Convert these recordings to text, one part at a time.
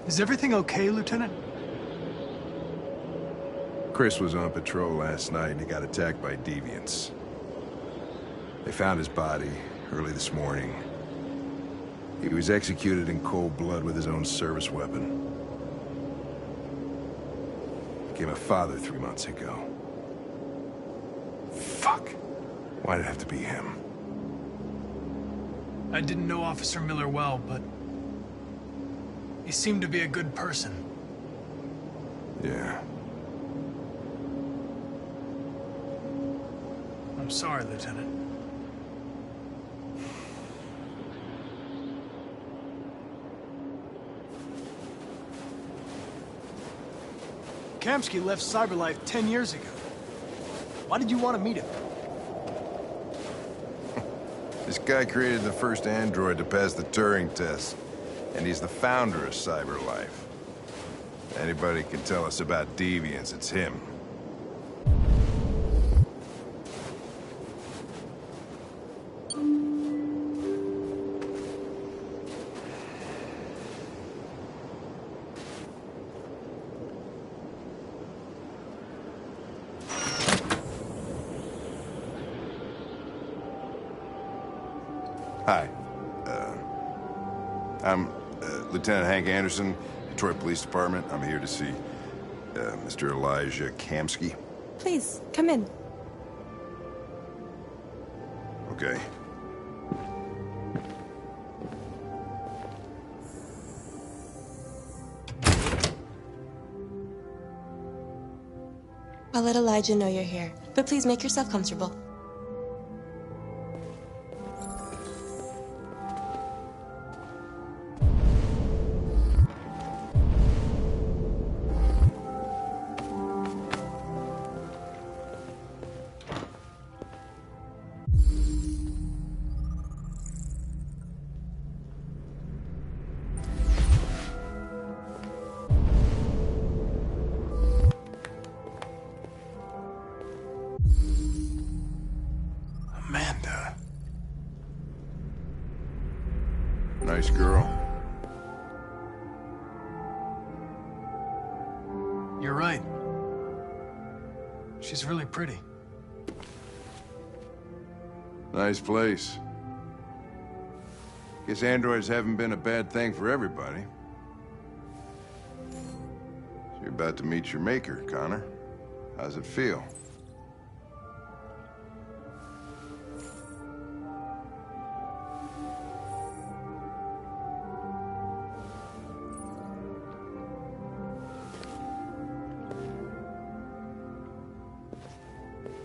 Is everything okay, Lieutenant? Chris was on patrol last night and he got attacked by deviants. They found his body early this morning. He was executed in cold blood with his own service weapon. Became a father 3 months ago. Fuck. Why'd it have to be him? I didn't know Officer Miller well, but he seemed to be a good person. Yeah. I'm sorry, Lieutenant. Kamski left CyberLife 10 years ago. Why did you want to meet him? This guy created the first android to pass the Turing test, and he's the founder of CyberLife. Anybody can tell us about deviants, it's him. Hi. I'm Lieutenant Hank Anderson, Detroit Police Department. I'm here to see Mr. Elijah Kamski. Please, come in. Okay. I'll let Elijah know you're here, but please make yourself comfortable. Amanda. Nice girl. You're right. She's really pretty. Nice place. Guess androids haven't been a bad thing for everybody. So you're about to meet your maker, Connor. How's it feel?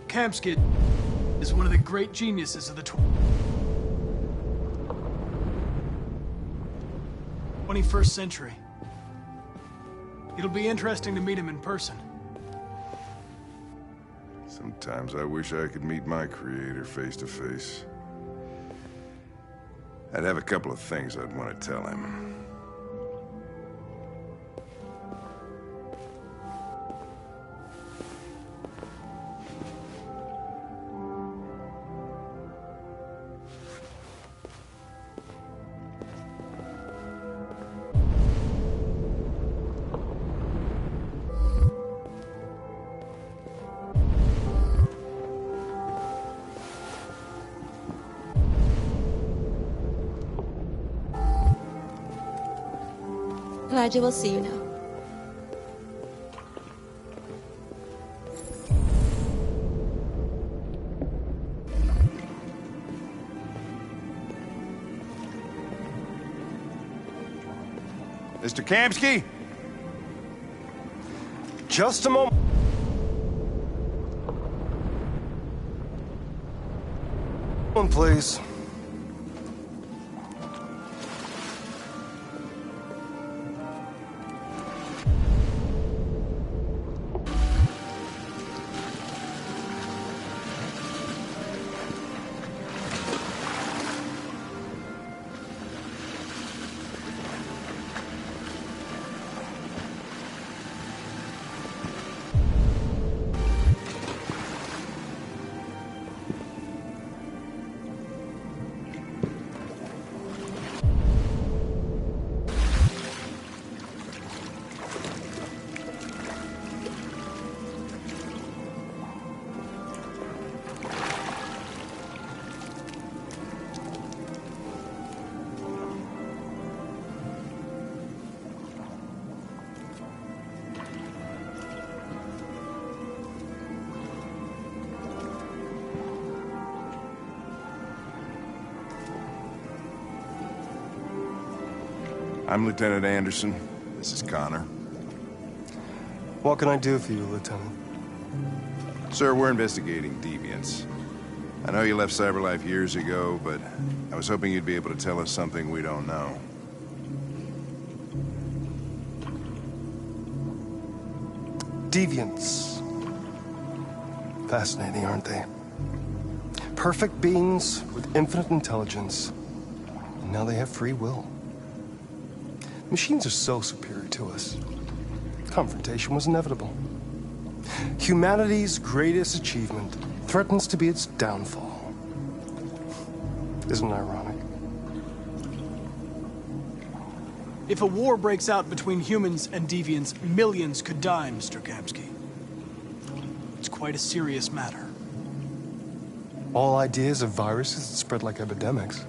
Kamski is one of the great geniuses of the 21st century. It'll be interesting to meet him in person. Sometimes I wish I could meet my creator face to face. I'd have a couple of things I'd want to tell him. Elijah will see you now. Mr. Kamski? Just a moment. Please. I'm Lieutenant Anderson. This is Connor. What can I do for you, Lieutenant? Sir, we're investigating deviants. I know you left CyberLife years ago, but I was hoping you'd be able to tell us something we don't know. Deviants. Fascinating, aren't they? Perfect beings with infinite intelligence. And now they have free will. Machines are so superior to us. Confrontation was inevitable. Humanity's greatest achievement threatens to be its downfall. Isn't it ironic? If a war breaks out between humans and deviants, millions could die, Mr. Kamsky. It's quite a serious matter. All ideas of viruses that spread like epidemics.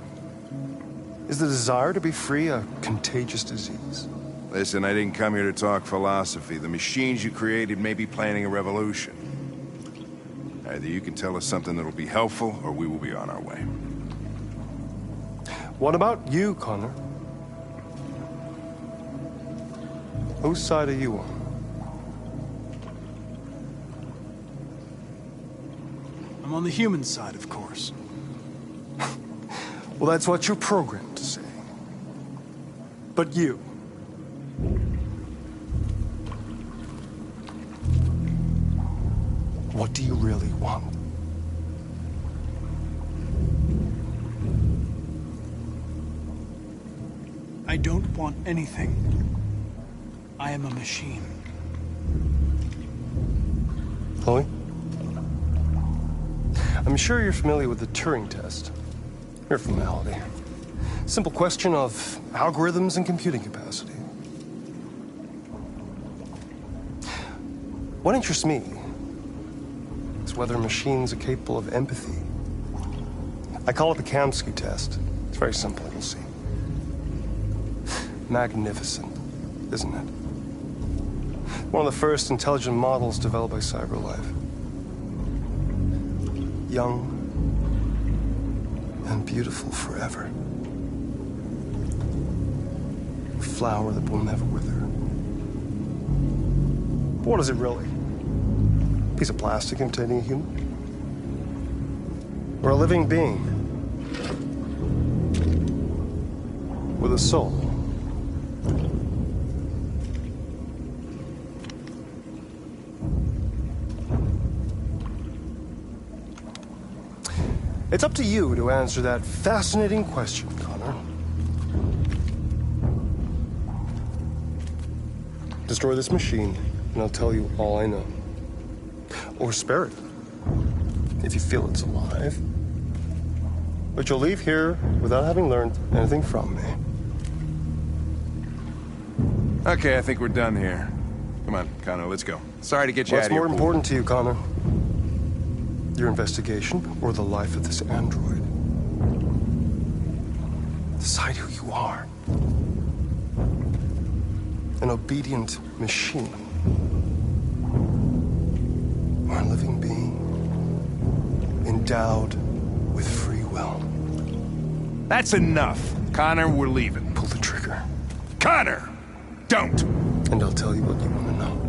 Is the desire to be free a contagious disease? Listen, I didn't come here to talk philosophy. The machines you created may be planning a revolution. Either you can tell us something that'll be helpful, or we will be on our way. What about you, Connor? Whose side are you on? I'm on the human side, of course. Well, that's what you're programmed to say. But you... what do you really want? I don't want anything. I am a machine. Chloe? I'm sure you're familiar with the Turing test. Mere formality. Simple question of algorithms and computing capacity. What interests me is whether machines are capable of empathy. I call it the Kamsky test. It's very simple, you'll see. Magnificent, isn't it? One of the first intelligent models developed by CyberLife. Young and beautiful forever. A flower that will never wither. But what is it really? A piece of plastic imitating a human? Or a living being? With a soul? It's up to you to answer that fascinating question, Connor. Destroy this machine, and I'll tell you all I know. Or spare it, if you feel it's alive. But you'll leave here without having learned anything from me. Okay, I think we're done here. Come on, Connor, let's go. Sorry to get you out What's of here. more important to you, Connor? Your investigation or the life of this android? Decide who you are. An obedient machine. Or a living being endowed with free will. That's enough. Connor, we're leaving. Pull the trigger. Connor! Don't! And I'll tell you what you want to know.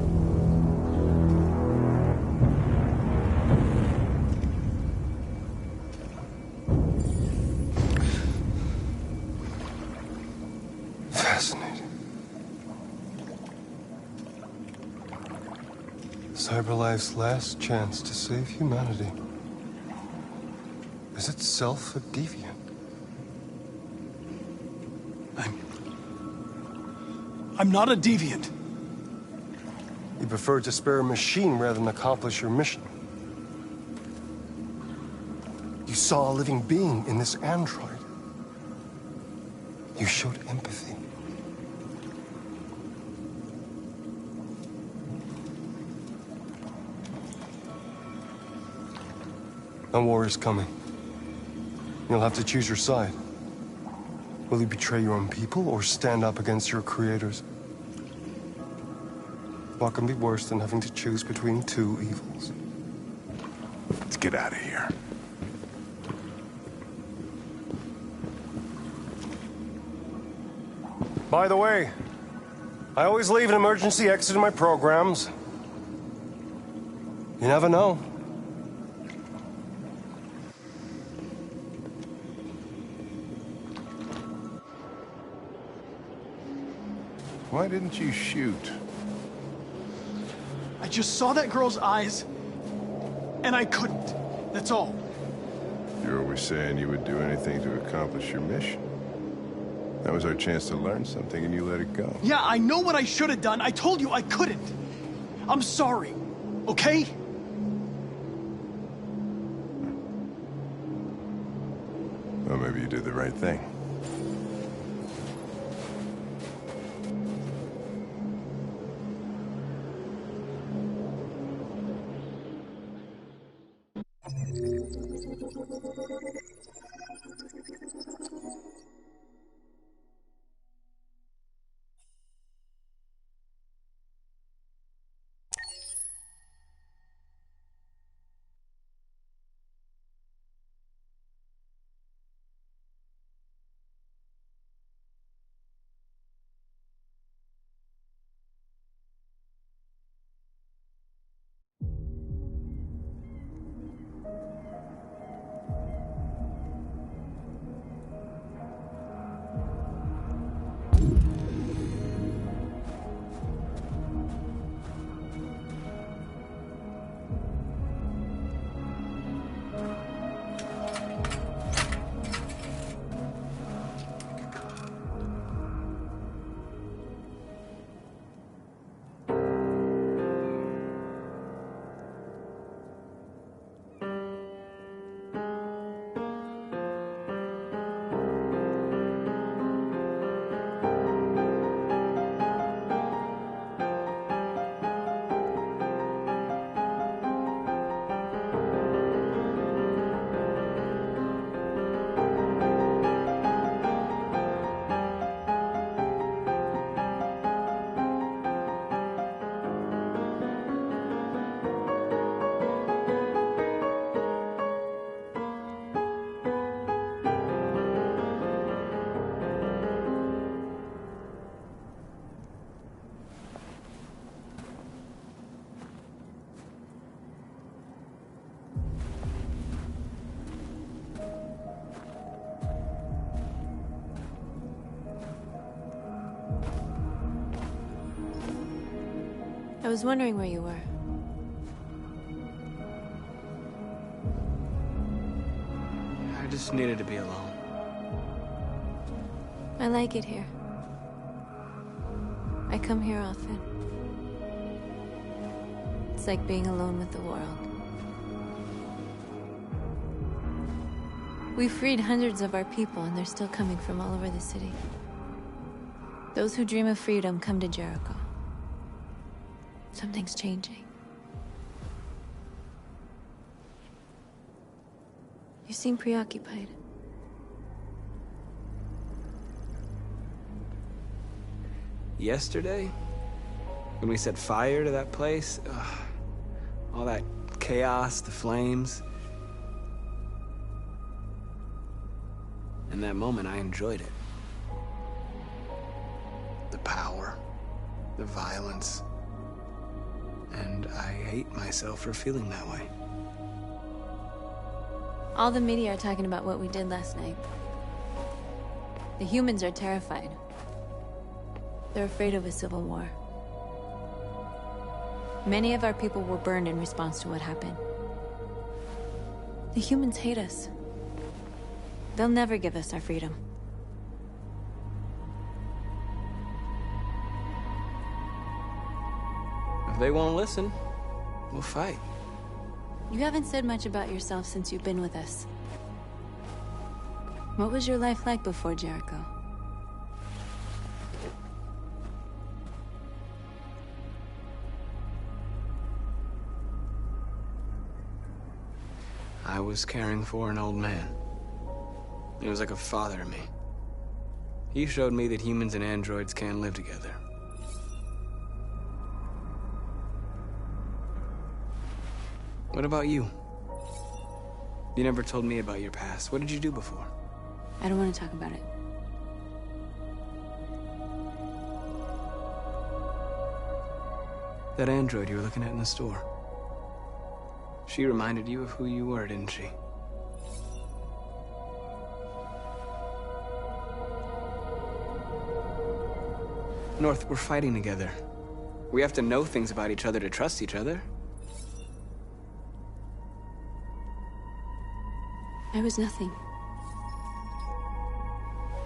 Fascinating. CyberLife's last chance to save humanity is itself a deviant. I'm not a deviant. You prefer to spare a machine rather than accomplish your mission. You saw a living being in this android. You showed empathy. A war is coming. You'll have to choose your side. Will you betray your own people or stand up against your creators? What can be worse than having to choose between two evils? Let's get out of here. By the way, I always leave an emergency exit in my programs. You never know. Why didn't you shoot? I just saw that girl's eyes, and I couldn't. That's all. You're always saying you would do anything to accomplish your mission. That was our chance to learn something, and you let it go. Yeah, I know what I should have done. I told you I couldn't. I'm sorry, okay? Well, maybe you did the right thing. I was wondering where you were. I just needed to be alone. I like it here. I come here often. It's like being alone with the world. We freed hundreds of our people, and they're still coming from all over the city. Those who dream of freedom come to Jericho. Something's changing. You seem preoccupied. Yesterday? When we set fire to that place? Ugh. All that chaos, the flames. In that moment, I enjoyed it. The power, the violence. And I hate myself for feeling that way. All the media are talking about what we did last night. The humans are terrified. They're afraid of a civil war. Many of our people were burned in response to what happened. The humans hate us. They'll never give us our freedom. If they won't listen, we'll fight. You haven't said much about yourself since you've been with us. What was your life like before Jericho? I was caring for an old man. He was like a father to me. He showed me that humans and androids can live together. What about you? You never told me about your past. What did you do before? I don't want to talk about it. That android you were looking at in the store. She reminded you of who you were, didn't she? North, we're fighting together. We have to know things about each other to trust each other. I was nothing.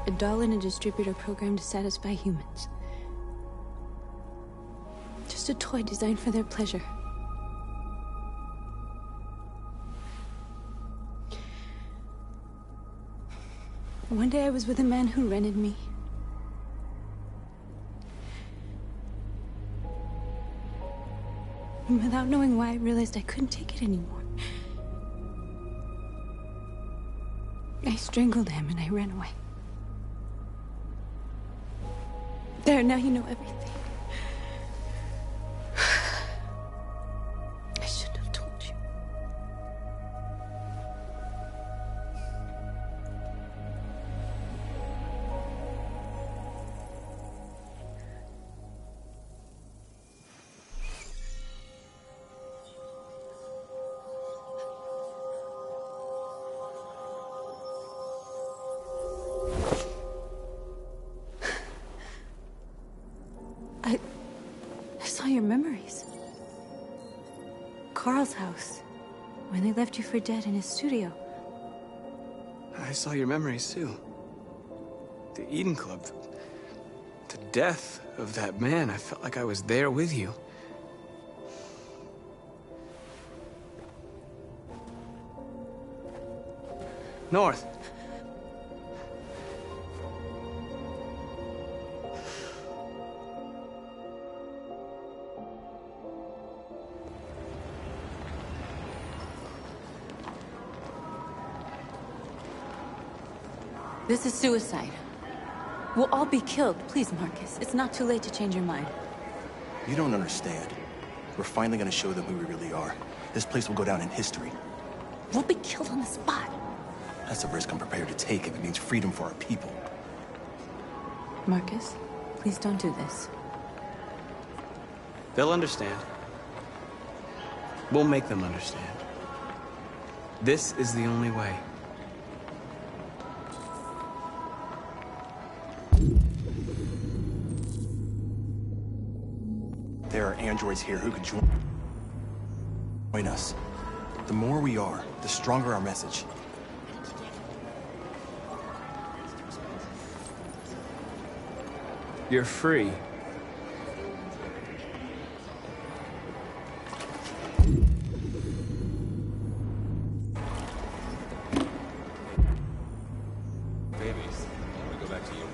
A doll in a distributor program to satisfy humans. Just a toy designed for their pleasure. One day I was with a man who rented me. And without knowing why, I realized I couldn't take it anymore. I strangled him and I ran away. There, now you know everything. I shouldn't have told you. I saw your memories. Carl's house. When they left you for dead in his studio. I saw your memories, too. The Eden Club. The death of that man. I felt like I was there with you. North. This is suicide. We'll all be killed. Please, Marcus. It's not too late to change your mind. You don't understand. We're finally gonna show them who we really are. This place will go down in history. We'll be killed on the spot. That's a risk I'm prepared to take if it means freedom for our people. Marcus, please don't do this. They'll understand. We'll make them understand. This is the only way. There are androids here who could join us. The more we are, the stronger our message. You're free. Babies, I'm gonna go back to you.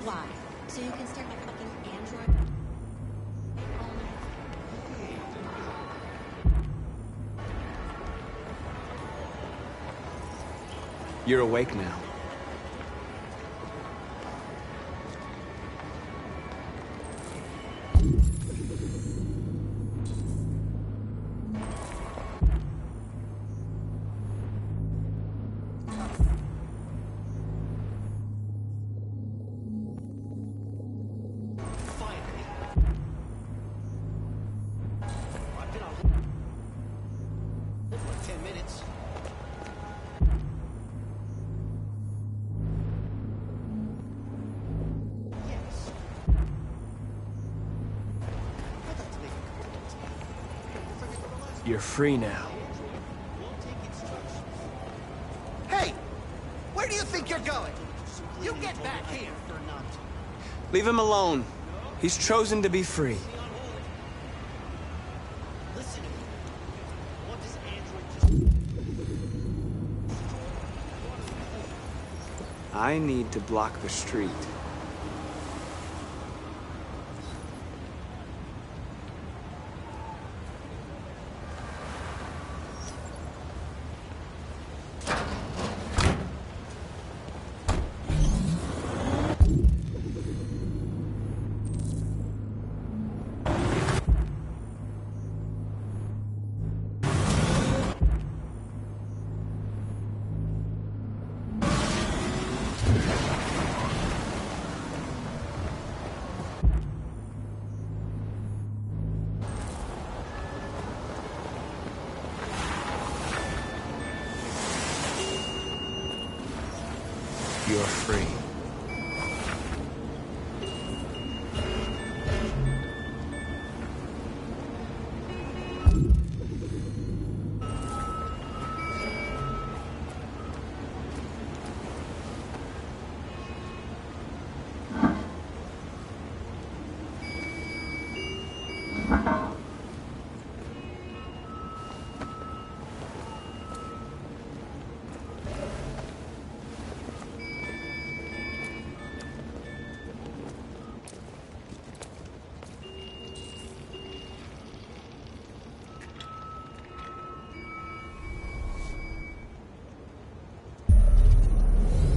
Why? So you can stare at my fucking android? You're awake now. You're free now. Hey! Where do you think you're going? You get back here! Leave him alone. He's chosen to be free. Listen to me. What does Android just... I need to block the street. you're free.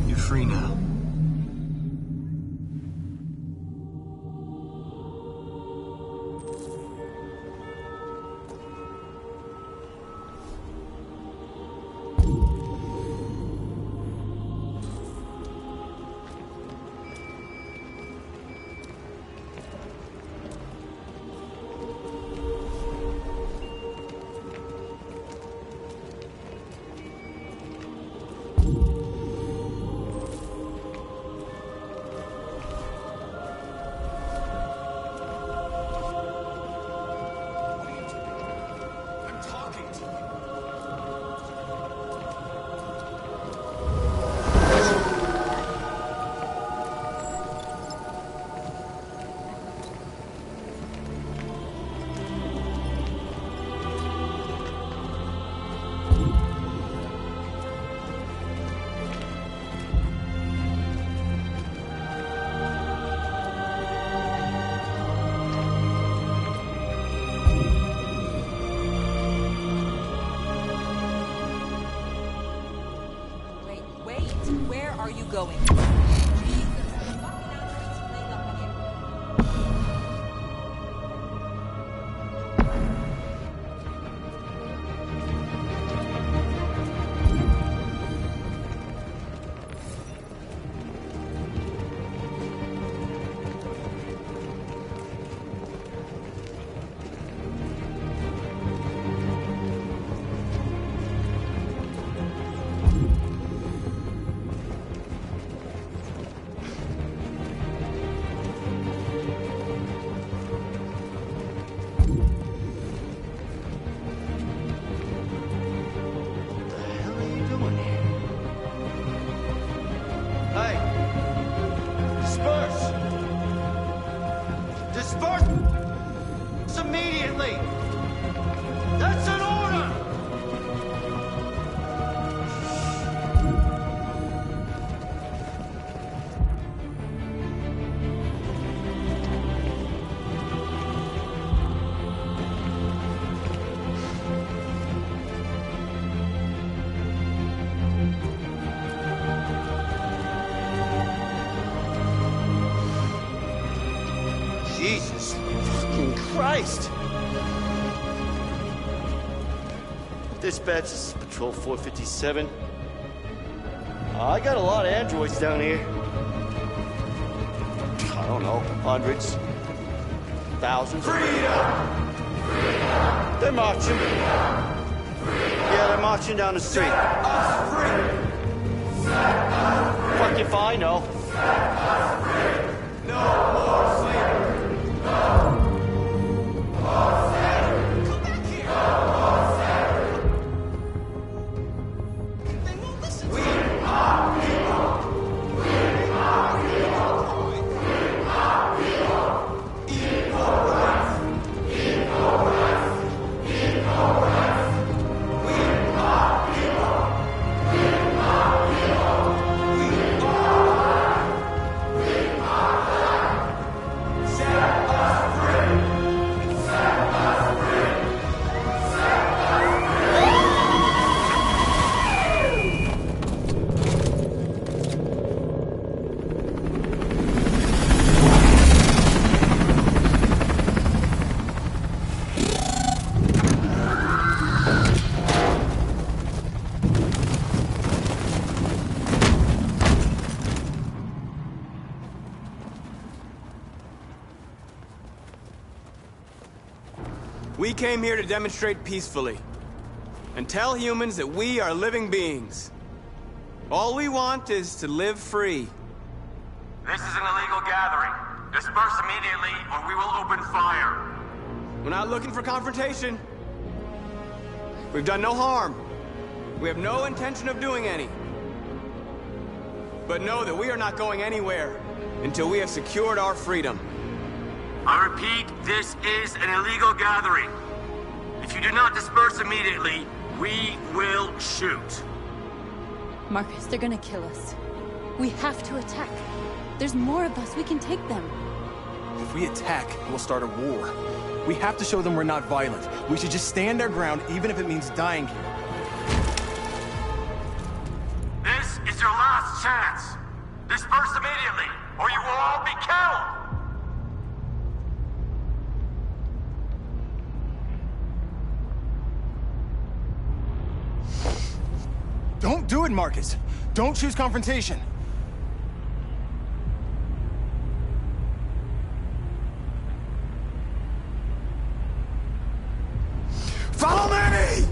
You're free now. Where are you going? Jesus, fucking androids playing up on you. Disperse immediately! That's an order! Jesus fucking Christ! Dispatch, this is Patrol 457. I got a lot of androids down here. I don't know, hundreds, thousands. Freedom! Freedom! They're marching. Yeah, they're marching down the street. Set us free! Set us free! Fuck if I know. Set us free! No more slavery! We came here to demonstrate peacefully and tell humans that we are living beings. All we want is to live free. This is an illegal gathering. Disperse immediately, or we will open fire. We're not looking for confrontation. We've done no harm. We have no intention of doing any. But know that we are not going anywhere until we have secured our freedom. I repeat, this is an illegal gathering. If you do not disperse immediately, we will shoot. Marcus, they're gonna kill us. We have to attack. There's more of us. We can take them. If we attack, we'll start a war. We have to show them we're not violent. We should just stand our ground, even if it means dying here. This is your last chance. Disperse immediately, or you will all be killed. Don't do it, Marcus. Don't choose confrontation. Follow me!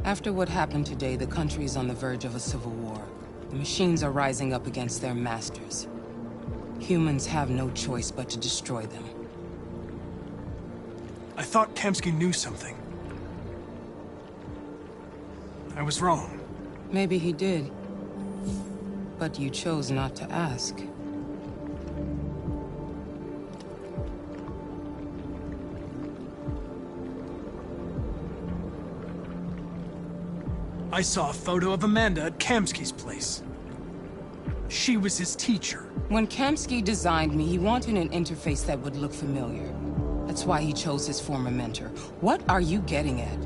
After what happened today, the country is on the verge of a civil war. The machines are rising up against their masters. Humans have no choice but to destroy them. I thought Kamsky knew something. I was wrong. Maybe he did. But you chose not to ask. I saw a photo of Amanda at Kamsky's place. She was his teacher. When Kamsky designed me, he wanted an interface that would look familiar. That's why he chose his former mentor. What are you getting at?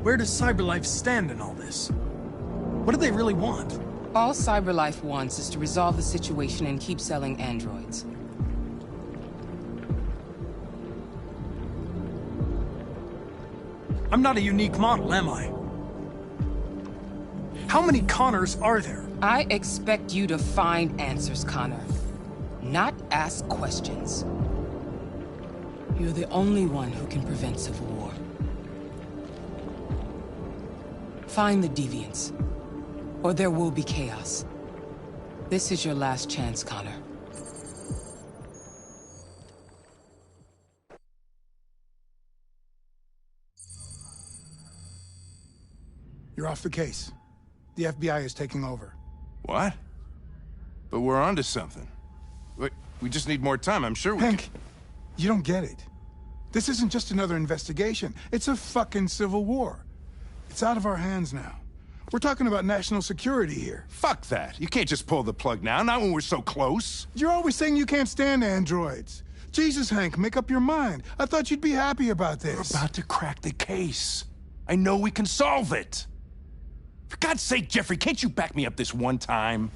Where does CyberLife stand in all this? What do they really want? All CyberLife wants is to resolve the situation and keep selling androids. I'm not a unique model, am I? How many Connors are there? I expect you to find answers, Connor. Not ask questions. You're the only one who can prevent civil war. Find the deviants, or there will be chaos. This is your last chance, Connor. You're off the case. The FBI is taking over. What? But we're onto something. We just need more time, I'm sure we Hank, you don't get it. This isn't just another investigation. It's a fucking civil war. It's out of our hands now. We're talking about national security here. Fuck that. You can't just pull the plug now, not when we're so close. You're always saying you can't stand androids. Jesus, Hank, make up your mind. I thought you'd be happy about this. We're about to crack the case. I know we can solve it. For God's sake, Jeffrey, can't you back me up this one time?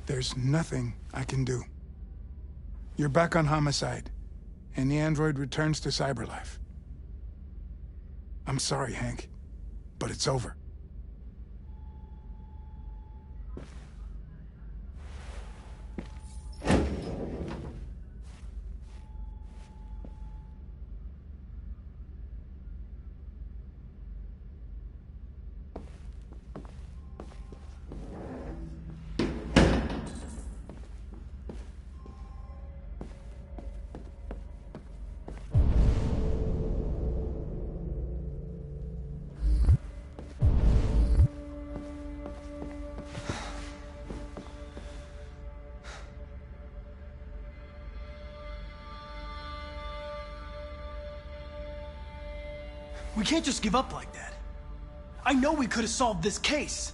There's nothing I can do. You're back on homicide, and the android returns to CyberLife. I'm sorry, Hank, but it's over. We can't just give up like that. I know we could have solved this case.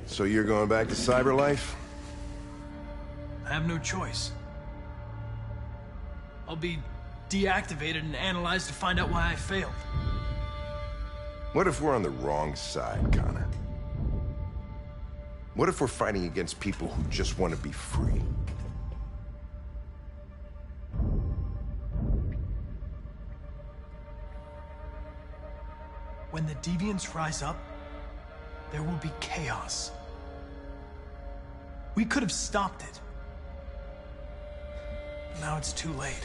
So you're going back to CyberLife? I have no choice. I'll be deactivated and analyzed to find out why I failed. What if we're on the wrong side, Connor? What if we're fighting against people who just want to be free? When the deviants rise up, there will be chaos. We could have stopped it. Now it's too late.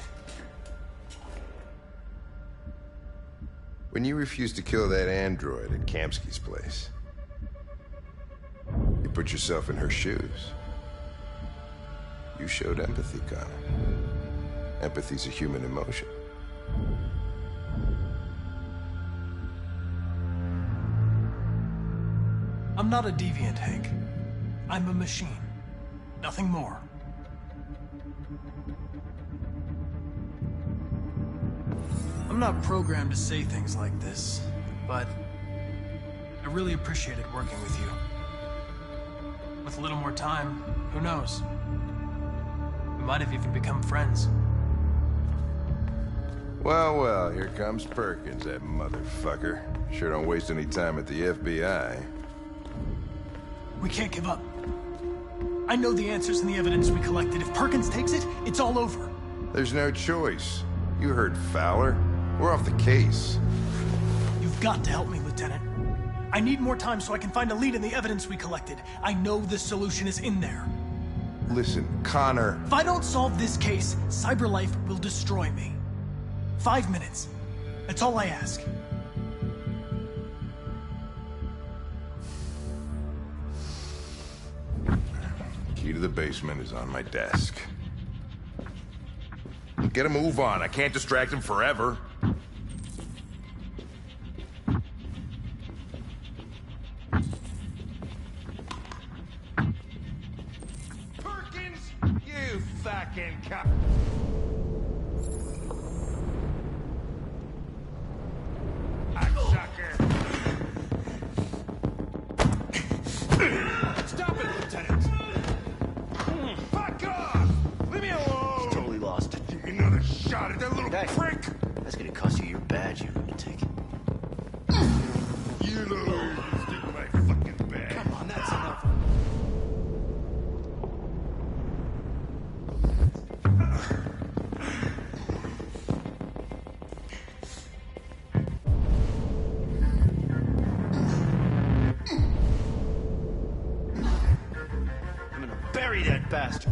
When you refused to kill that android at Kamsky's place, you put yourself in her shoes. You showed empathy, Connor. Empathy's a human emotion. I'm not a deviant, Hank. I'm a machine. Nothing more. I'm not programmed to say things like this, but I really appreciated working with you. With a little more time, who knows? We might have even become friends. Well, well, here comes Perkins, that motherfucker. Sure don't waste any time at the FBI. We can't give up. I know the answers and the evidence we collected. If Perkins takes it, it's all over. There's no choice. You heard Fowler. We're off the case. You've got to help me, Lieutenant. I need more time so I can find a lead in the evidence we collected. I know the solution is in there. Listen, Connor... If I don't solve this case, CyberLife will destroy me. 5 minutes. That's all I ask. Key to the basement is on my desk. Get a move on. I can't distract him forever. Perkins! You fucking cop... Stop it, Lieutenant! Fuck off! Leave me alone! He's totally lost. Another shot at that little Hey, prick! that's gonna cost you your badge, you lunatic. You know, stick my fucking bag. Come on, that's enough. I'm gonna bury that bastard.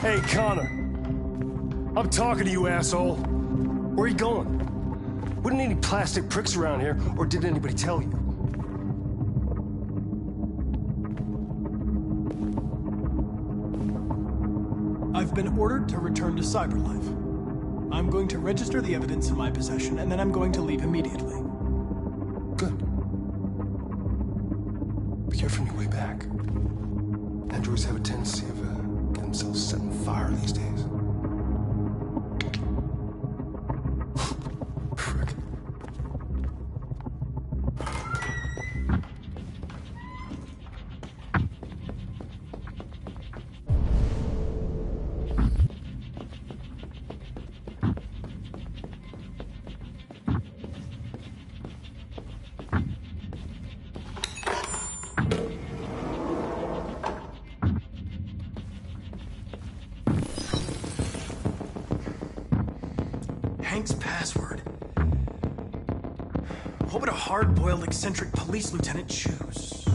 Hey, Connor. I'm talking to you, asshole. Where are you going? Wouldn't need any plastic pricks around here, or did anybody tell you? I've been ordered to return to Cyberlife. I'm going to register the evidence in my possession, and then I'm going to leave immediately. Good. Be careful on your way back. Androids have a tendency of getting themselves set on fire these days. Frick. Hank's password. What would a hard-boiled, eccentric police lieutenant choose?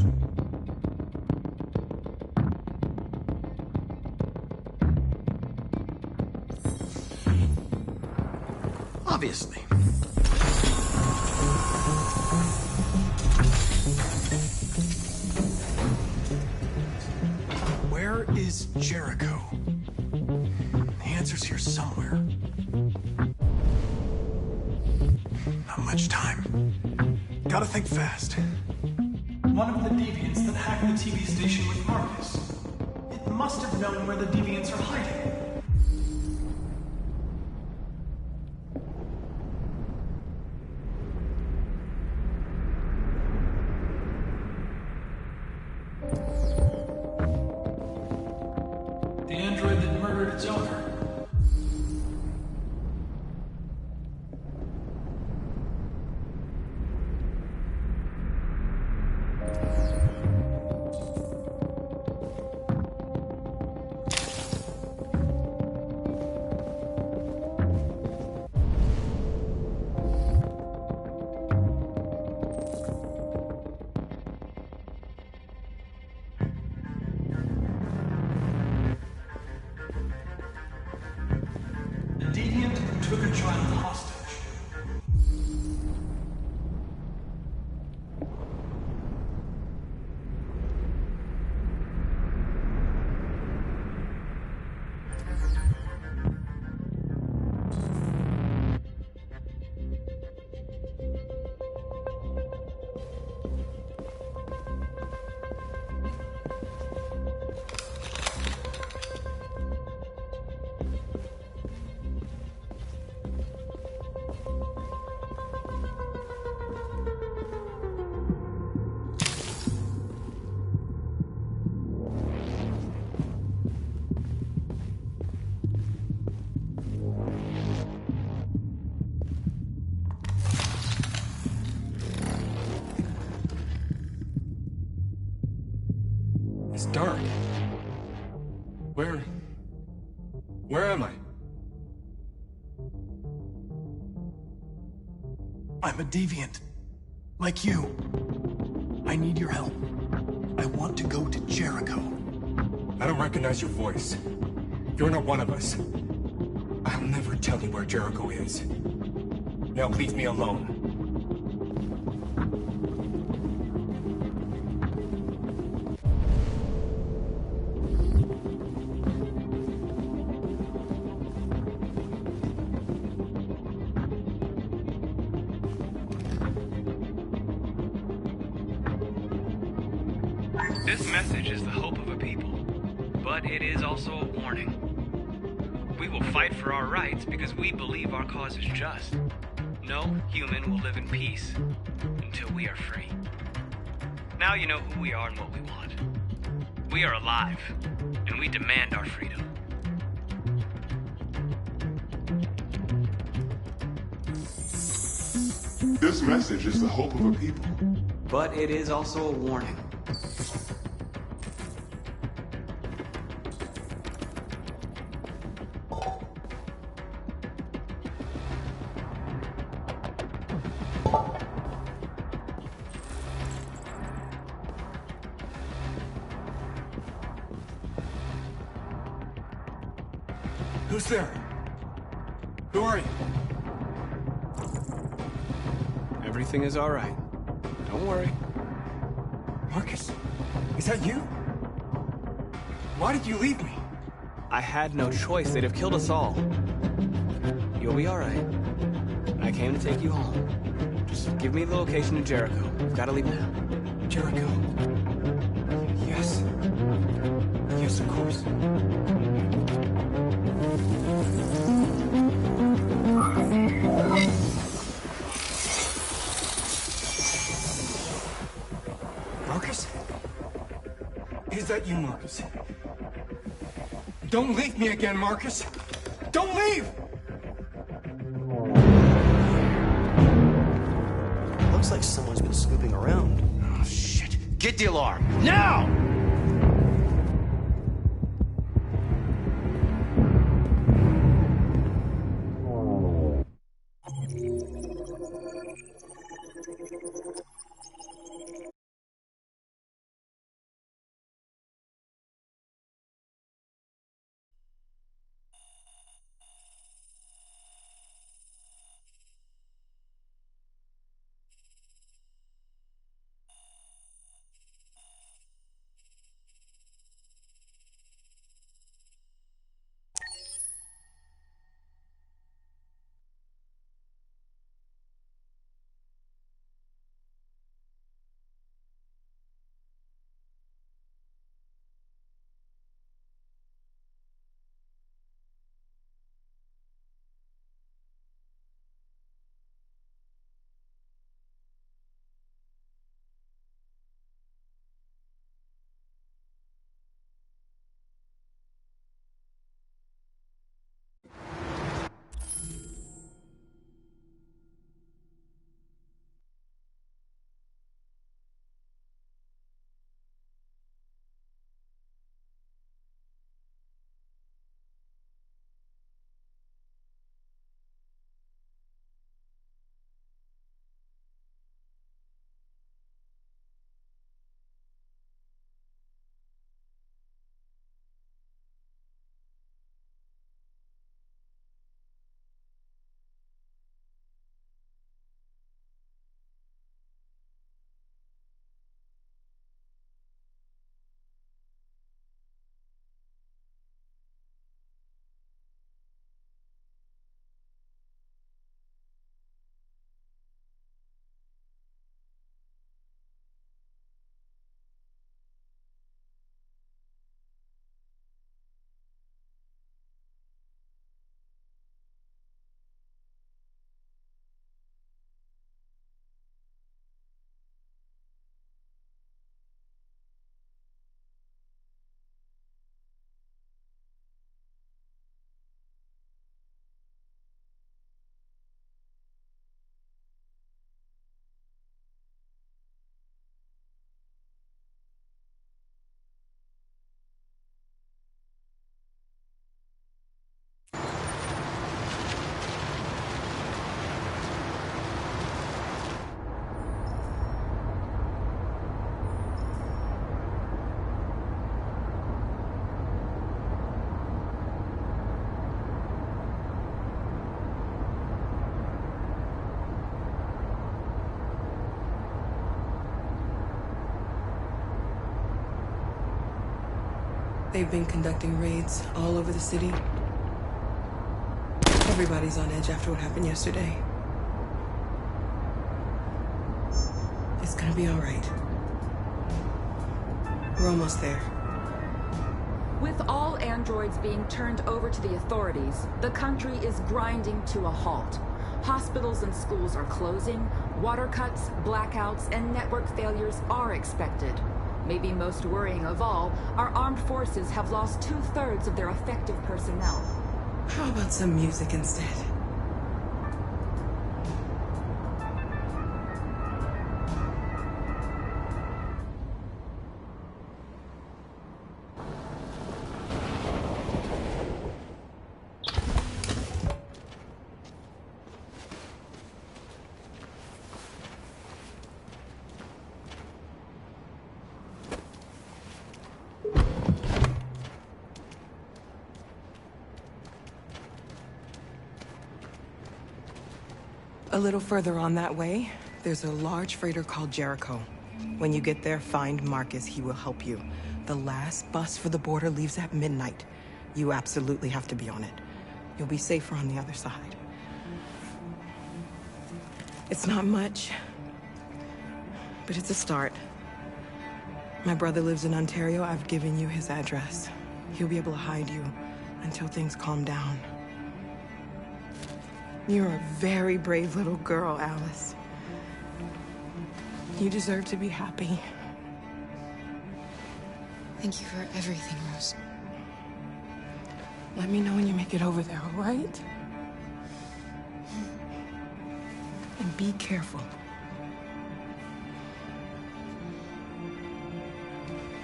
Obviously. Where is Jericho? The answer's here somewhere. Not much time. Gotta think fast. One of the deviants that hacked the TV station with Marcus. It must have known where the deviants are hiding. The android that murdered its owner. Deviant took a child hostage. It's dark. Where am I? I'm a deviant. Like you. I need your help. I want to go to Jericho. I don't recognize your voice. You're not one of us. I'll never tell you where Jericho is. Now leave me alone. This message is the hope of a people, but it is also a warning. We will fight for our rights because we believe our cause is just. No human will live in peace until we are free. Now you know who we are and what we want. We are alive, and we demand our freedom. This message is the hope of a people, but it is also a warning. Who's there? Who are you? Everything is all right. Don't worry. Marcus, is that you? Why did you leave me? I had no choice. They'd have killed us all. You'll be all right. I came to take you home. Just give me the location of Jericho. We've got to leave now. Jericho. Yes. Yes, of course. Marcus? Is that you, Marcus? Don't leave me again, Marcus! Don't leave! Looks like someone's been snooping around. Oh, shit. Get the alarm. Now! They've been conducting raids all over the city. Everybody's on edge after what happened yesterday. It's gonna be all right. We're almost there. With all androids being turned over to the authorities, the country is grinding to a halt. Hospitals and schools are closing, water cuts, blackouts, and network failures are expected. Maybe most worrying of all, our armed forces have lost 2/3 of their effective personnel. How about some music instead? A little further on that way, there's a large freighter called Jericho. When you get there, find Marcus. He will help you. The last bus for the border leaves at midnight. You absolutely have to be on it. You'll be safer on the other side. It's not much, but it's a start. My brother lives in Ontario. I've given you his address. He'll be able to hide you until things calm down. You're a very brave little girl, Alice. You deserve to be happy. Thank you for everything, Rose. Let me know when you make it over there, all right? And be careful.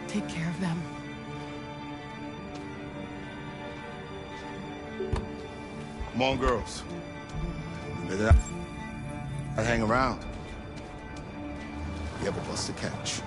Take care of them. Come on, girls. You better not hang around. You have a bus to catch.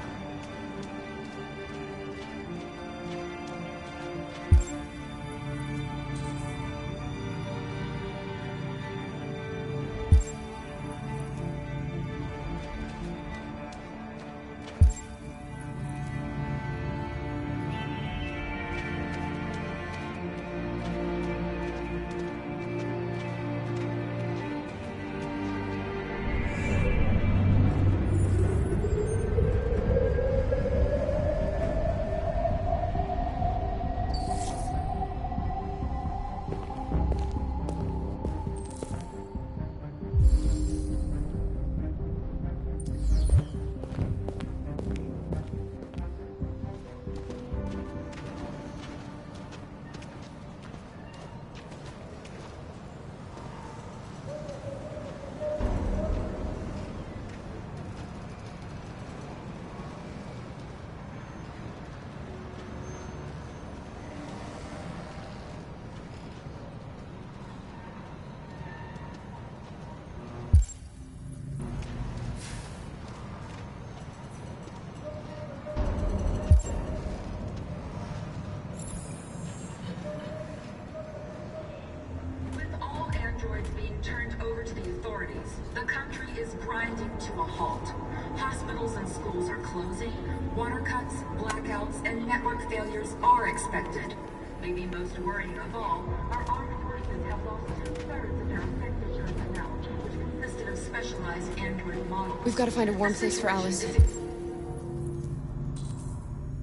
Turned over to the authorities. The country is grinding to a halt. Hospitals and schools are closing. Water cuts, blackouts, and network failures are expected. Maybe most worrying of all, our armed forces have lost 2/3 of their effective personnel, which consisted of specialized android models. We've got to find a warm place for Alice.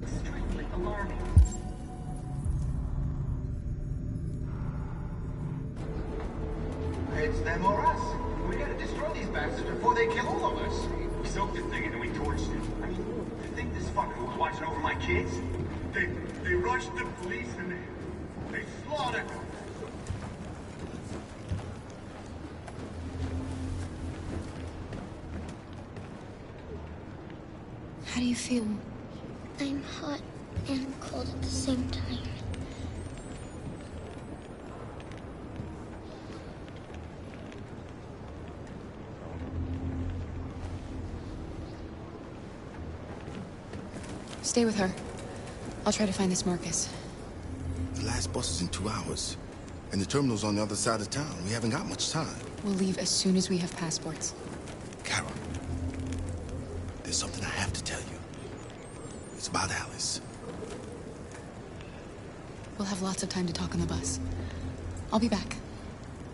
Extremely alarming. It's them or us. We gotta destroy these bastards before they kill all of us. We soaked the thing and then we torched it. I mean, you think this fucker was watching over my kids? They rushed the police and they slaughtered them. How do you feel? I'm hot and cold at the same time. Stay with her. I'll try to find this Marcus. The last bus is in 2 hours. And the terminal's on the other side of town. We haven't got much time. We'll leave as soon as we have passports. Kara, there's something I have to tell you. It's about Alice. We'll have lots of time to talk on the bus. I'll be back.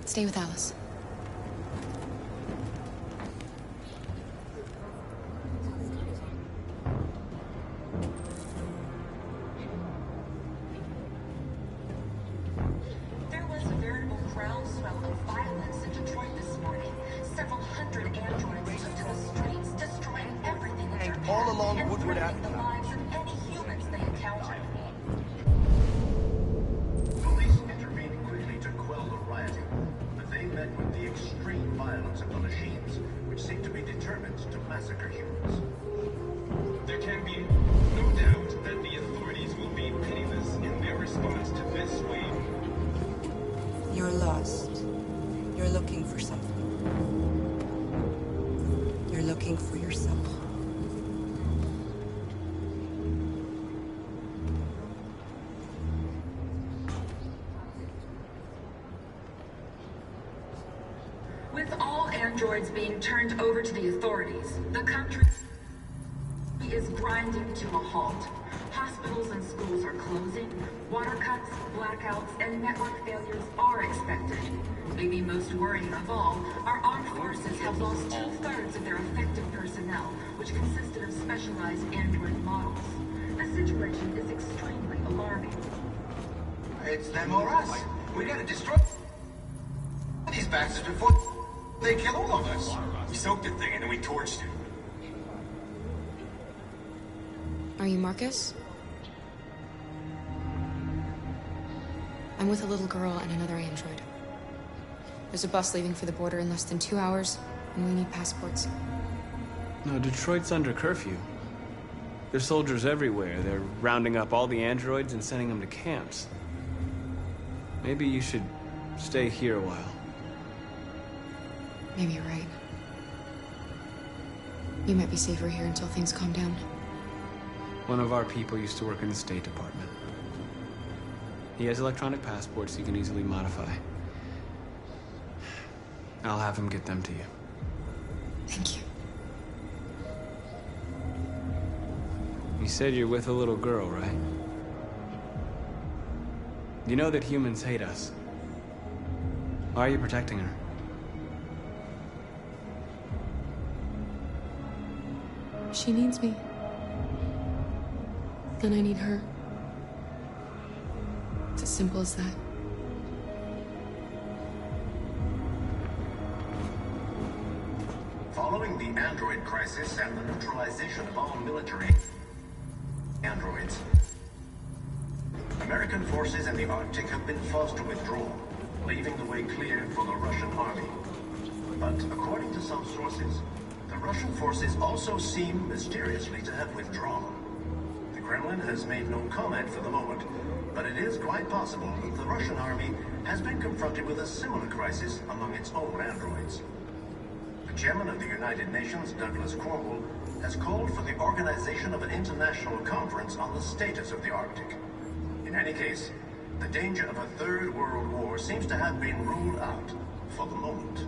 Stay with Alice. You're lost. You're looking for something. You're looking for yourself. With all androids being turned over to the authorities. The country is grinding to a halt. Hospitals and schools are closing. Water cuts, blackouts, and network failures are expected. Maybe most worrying of all, our armed forces have lost 2/3 of their effective personnel, which consisted of specialized android models. The situation is extremely alarming. It's them or us. We gotta destroy these bastards before they kill all of us. We soaked the thing and then we torched it. Are you Marcus? I'm with a little girl and another android. There's a bus leaving for the border in less than 2 hours, and we need passports. No, Detroit's under curfew. There's soldiers everywhere. They're rounding up all the androids and sending them to camps. Maybe you should stay here a while. Maybe you're right. You might be safer here until things calm down. One of our people used to work in the State Department. He has electronic passports he can easily modify. I'll have him get them to you. Thank you. You said you're with a little girl, right? You know that humans hate us. Why are you protecting her? She needs me. And I need her. It's as simple as that. Following the android crisis and the neutralization of all military androids, American forces in the Arctic have been forced to withdraw, leaving the way clear for the Russian army. But according to some sources, the Russian forces also seem mysteriously to have withdrawn. The Kremlin has made no comment for the moment, but it is quite possible that the Russian army has been confronted with a similar crisis among its own androids. The chairman of the United Nations, Douglas Cornwall, has called for the organization of an international conference on the status of the Arctic. In any case, the danger of a third world war seems to have been ruled out for the moment.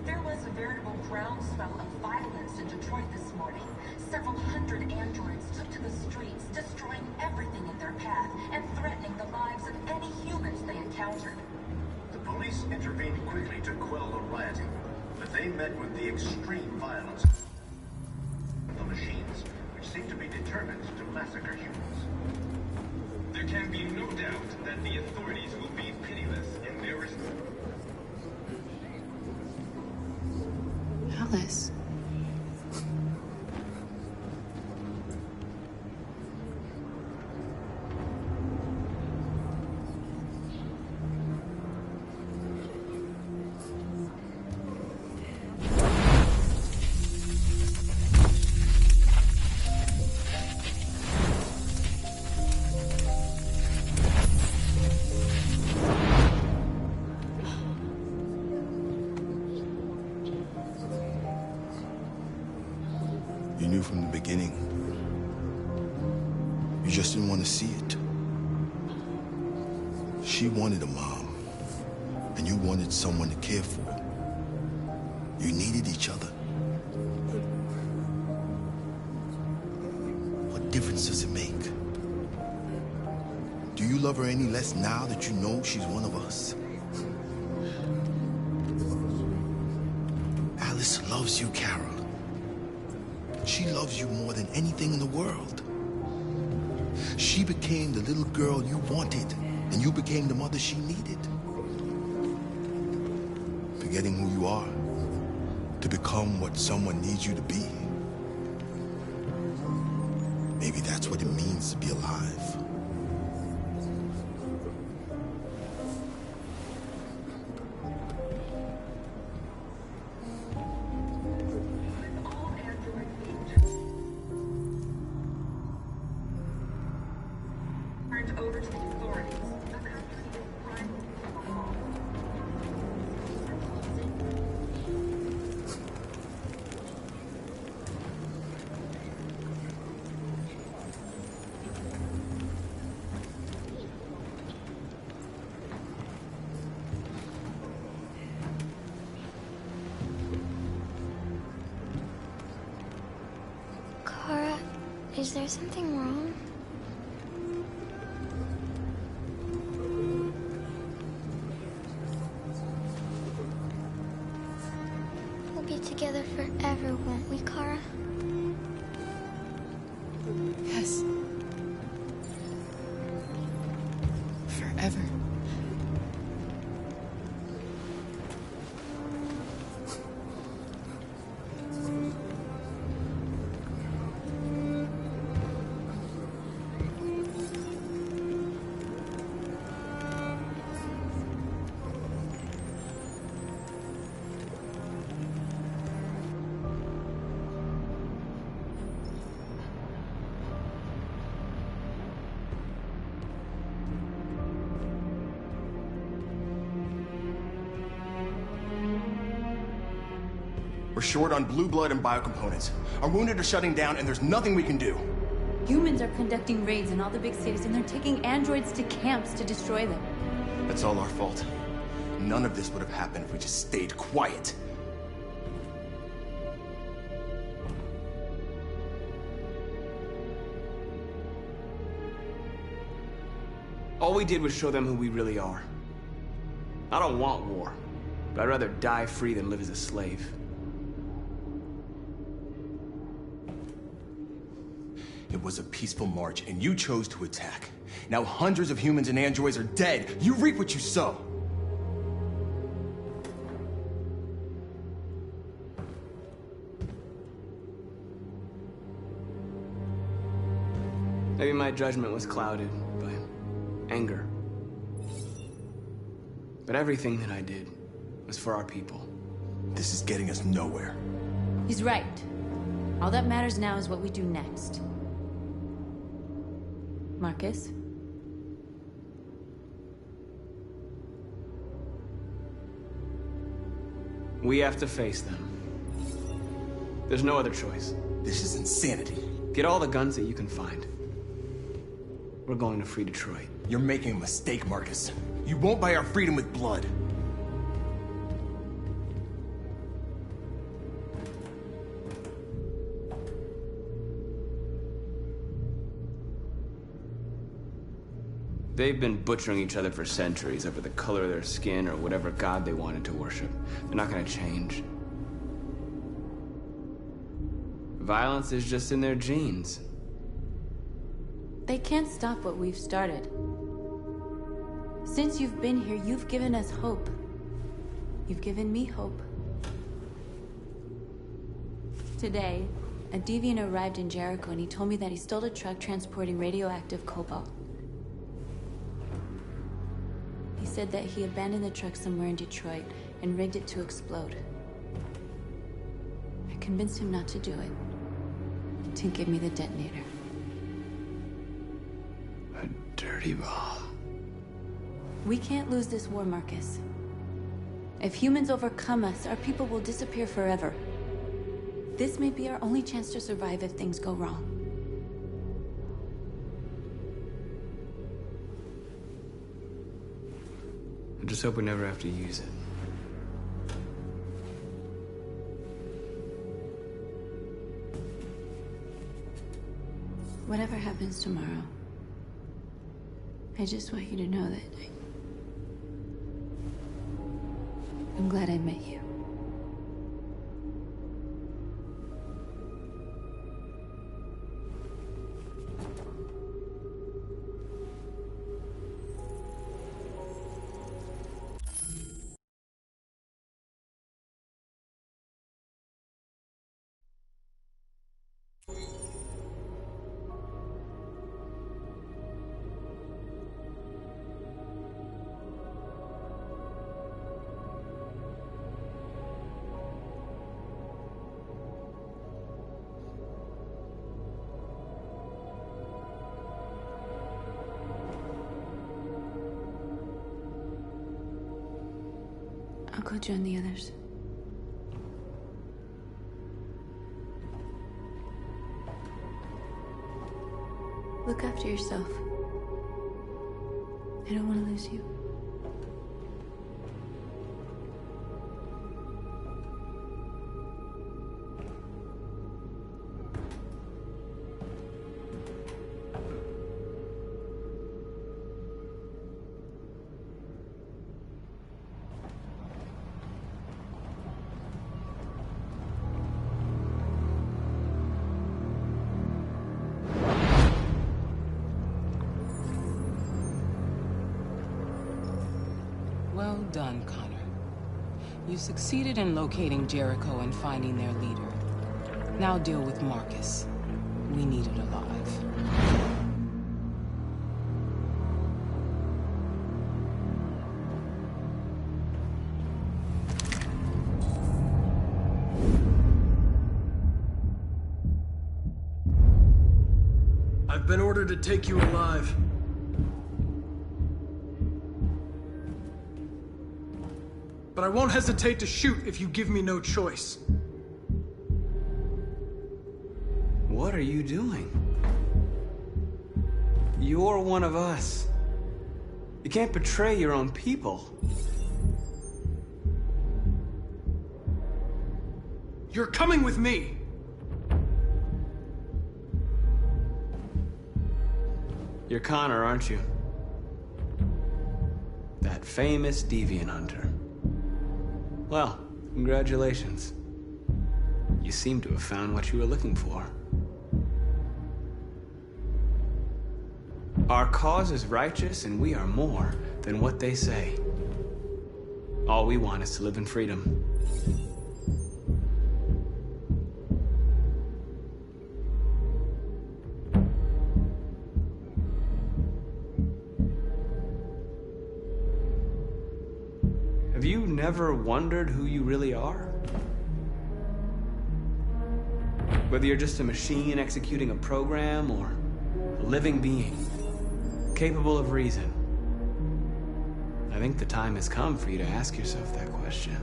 There was a veritable groundswell of violence in Detroit this morning. Several hundred androids took to the streets, destroying everything in their path and threatening the lives of any humans they encountered. The police intervened quickly to quell the rioting, but they met with the extreme violence of the machines, which seem to be determined to massacre humans. There can be no doubt that the authorities will be pitiless in their response. Alice. You knew from the beginning. You just didn't want to see it. She wanted a mom, and you wanted someone to care for. You needed each other. What difference does it make? Do you love her any less now that you know she's one of us? Alice loves you, Carol. She loves you more than anything in the world. She became the little girl you wanted, and you became the mother she needed. Forgetting who you are to become what someone needs you to be. Maybe that's what it means to be alive. Over to the authorities. The country is grinding to a halt. Is there something wrong? We'll be together forever, won't we, Kara? Yes. Forever. We're short on blue blood and biocomponents. Our wounded are shutting down, and there's nothing we can do. Humans are conducting raids in all the big cities, and they're taking androids to camps to destroy them. That's all our fault. None of this would have happened if we just stayed quiet. All we did was show them who we really are. I don't want war, but I'd rather die free than live as a slave. It was a peaceful march, and you chose to attack. Now hundreds of humans and androids are dead. You reap what you sow. Maybe my judgment was clouded by anger. But everything that I did was for our people. This is getting us nowhere. He's right. All that matters now is what we do next. Marcus? We have to face them. There's no other choice. This is insanity. Get all the guns that you can find. We're going to free Detroit. You're making a mistake, Marcus. You won't buy our freedom with blood. They've been butchering each other for centuries over the color of their skin or whatever god they wanted to worship. They're not gonna change. Violence is just in their genes. They can't stop what we've started. Since you've been here, you've given us hope. You've given me hope. Today, a deviant arrived in Jericho and he told me that he stole a truck transporting radioactive cobalt. He said that he abandoned the truck somewhere in Detroit and rigged it to explode. I convinced him not to do it, to give me the detonator. A dirty ball. We can't lose this war, Marcus. If humans overcome us, our people will disappear forever. This may be our only chance to survive if things go wrong. I just hope we never have to use it. Whatever happens tomorrow, I just want you to know that I'm glad I met you. I'll go join the others. Look after yourself. I don't want to lose you. Well done, Connor. You succeeded in locating Jericho and finding their leader. Now deal with Marcus. We need it alive. I've been ordered to take you alive. But I won't hesitate to shoot if you give me no choice. What are you doing? You're one of us. You can't betray your own people. You're coming with me! You're Connor, aren't you? That famous deviant hunter. Well, congratulations. You seem to have found what you were looking for. Our cause is righteous, and we are more than what they say. All we want is to live in freedom. Have you never wondered who you really are? Whether you're just a machine executing a program or a living being, capable of reason. I think the time has come for you to ask yourself that question.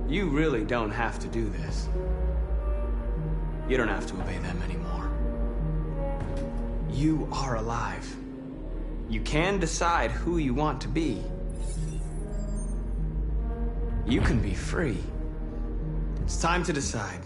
You really don't have to do this. You don't have to obey them anymore. You are alive. You can decide who you want to be. You can be free. It's time to decide.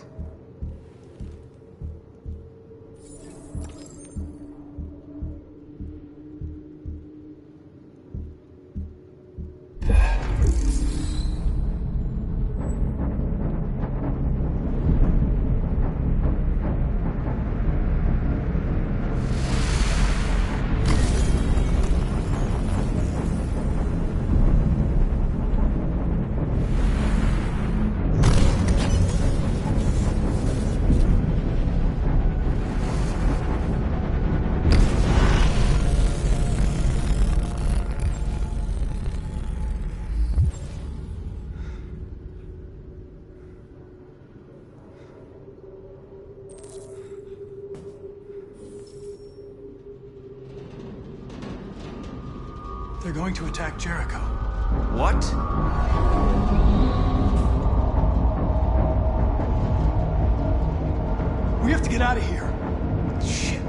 They're going to attack Jericho. What? We have to get out of here. Shit.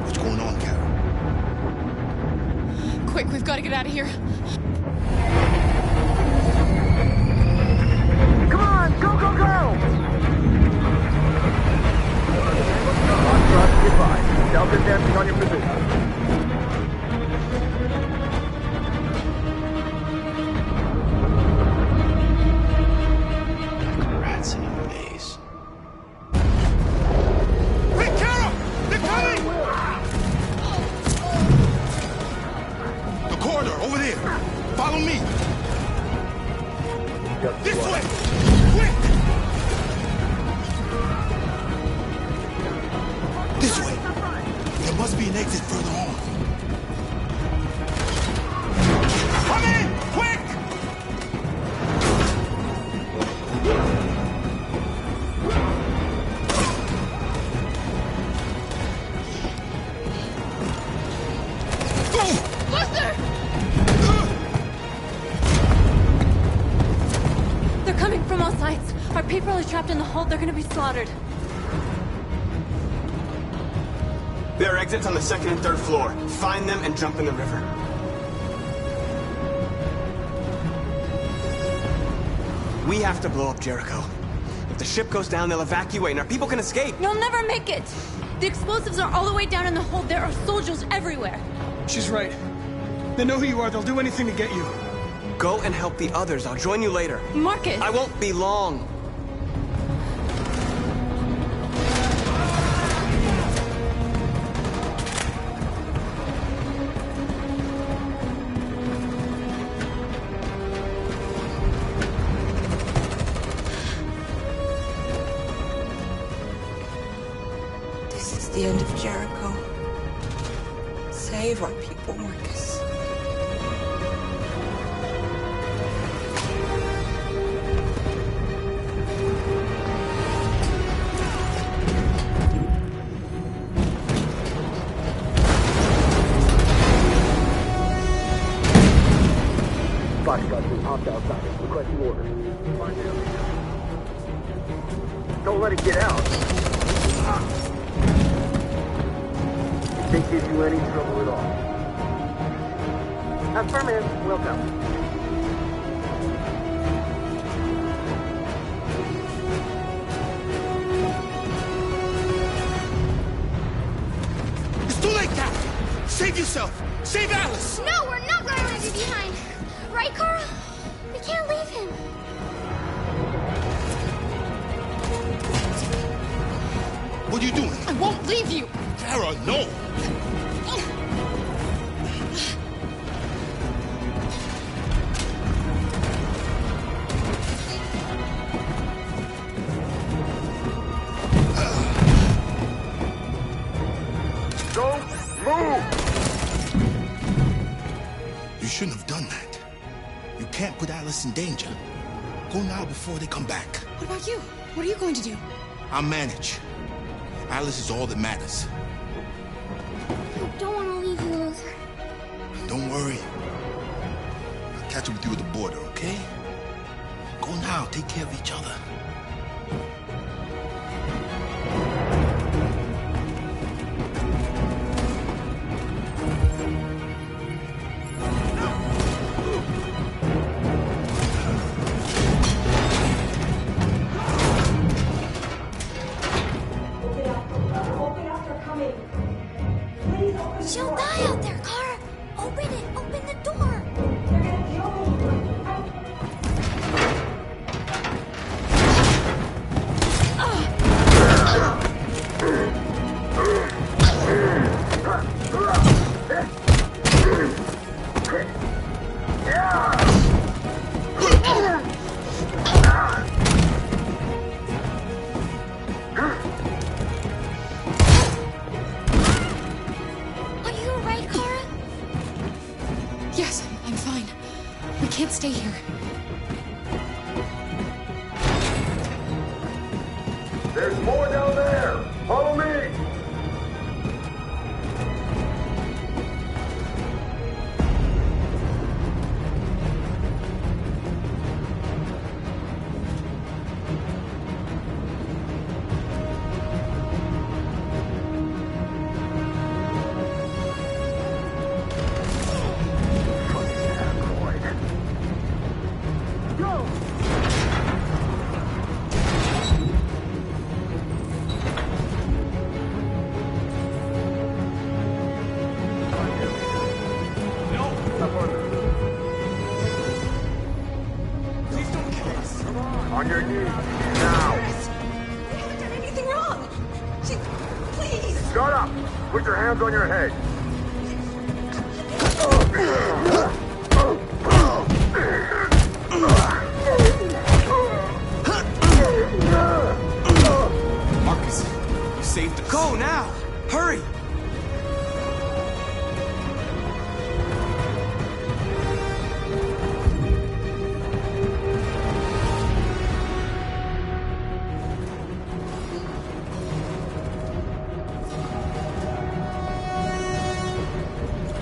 What's going on, Carol? Quick, we've got to get out of here. Come on, go, go, go! Goodbye. Delta dancing on your position. Rats in a maze. Hey, Carol! They're coming! The corridor, over there. Follow me. This way! Quick! This way! There must be an exit further on. Come in! Quick! Go! Luther! They're coming from all sides. Our people are trapped in the hold. They're gonna be slaughtered. There are exits on the second and third floor. Find them and jump in the river. We have to blow up Jericho. If the ship goes down, they'll evacuate and our people can escape. You'll never make it! The explosives are all the way down in the hold. There are soldiers everywhere. She's right. They know who you are. They'll do anything to get you. Go and help the others. I'll join you later. Marcus! I won't be long. This is the end of Jericho. Save our people, Marcus. Bodyguard's been popped outside. Requesting orders. Don't let it get out. If they give you any trouble at all. Affirmative. Welcome. It's too late, Captain! Save yourself! Save Alice! No, we're not going to leave you behind. Right, Kara? We can't leave him. What are you doing? I won't leave you! Kara, no! Don't move! You shouldn't have done that. You can't put Alice in danger. Go now before they come back. What about you? What are you going to do? I'll manage. Alice is all that matters. I don't want to leave you, Luther. Don't worry. I'll catch up with you at the border, okay? Go now. Take care of each other. She'll die out there, Kara. Open it. Open the door. Are you alright, Kara? Yes, I'm fine. We can't stay here. There's more down there! Follow me! On your knees, now! We haven't done anything wrong! Please! Shut up! Put your hands on your head! Marcus, you saved us. Go now! Hurry!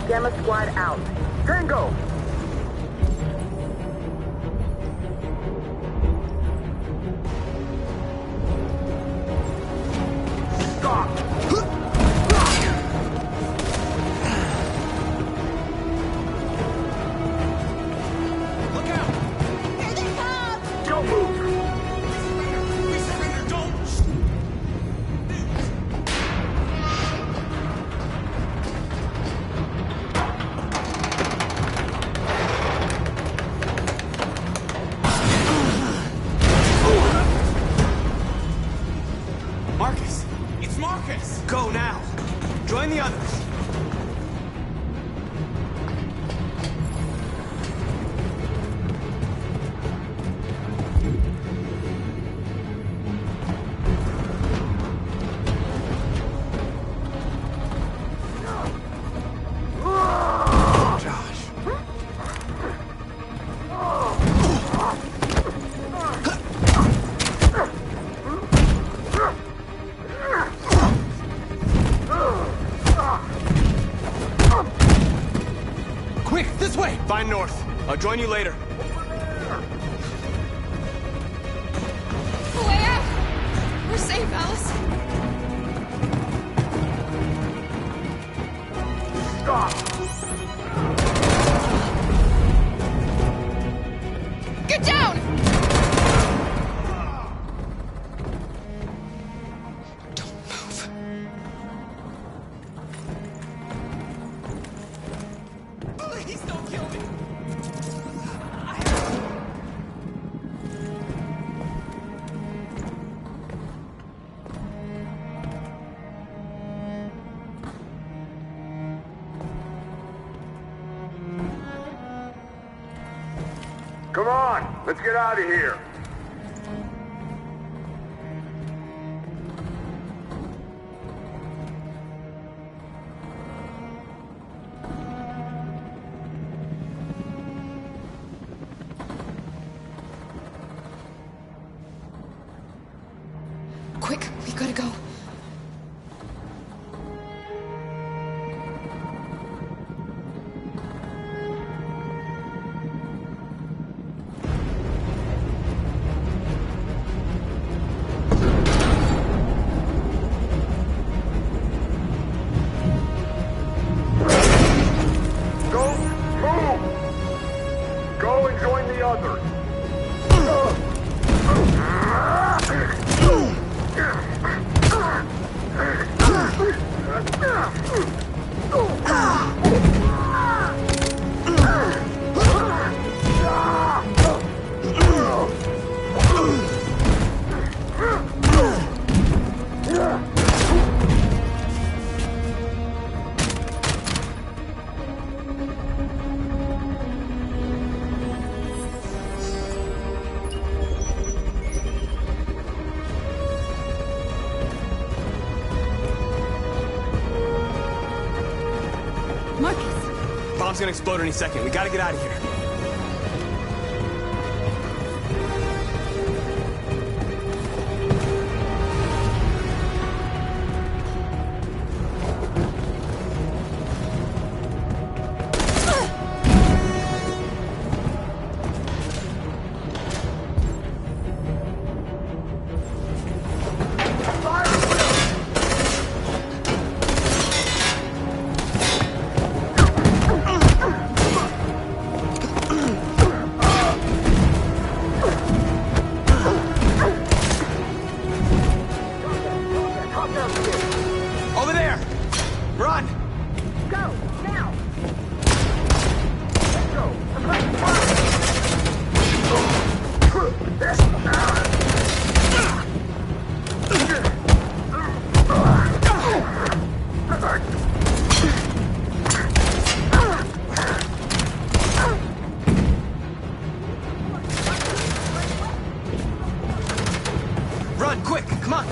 Gamma Squad out. Tango! Stop! Look out! Here they come! Don't move! We surrender, don't! Quick, this way! Find North. I'll join you later. Way out! We're safe, Alice. Stop! Get down! Please don't kill me! Come on, let's get out of here. Quick, we gotta go. Go and join the others. Bomb's gonna explode any second. We gotta get out of here. Over there! Run! Go, now! Let's go! Run, quick! Come on!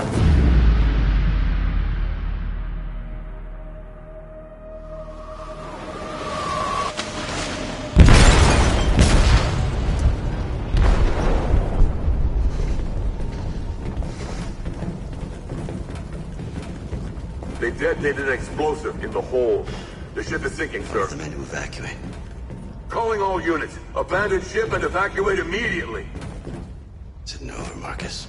They detonated an explosive in the hold. The ship is sinking, sir. The men to evacuate. Calling all units. Abandon ship and evacuate immediately. Is it over, Marcus?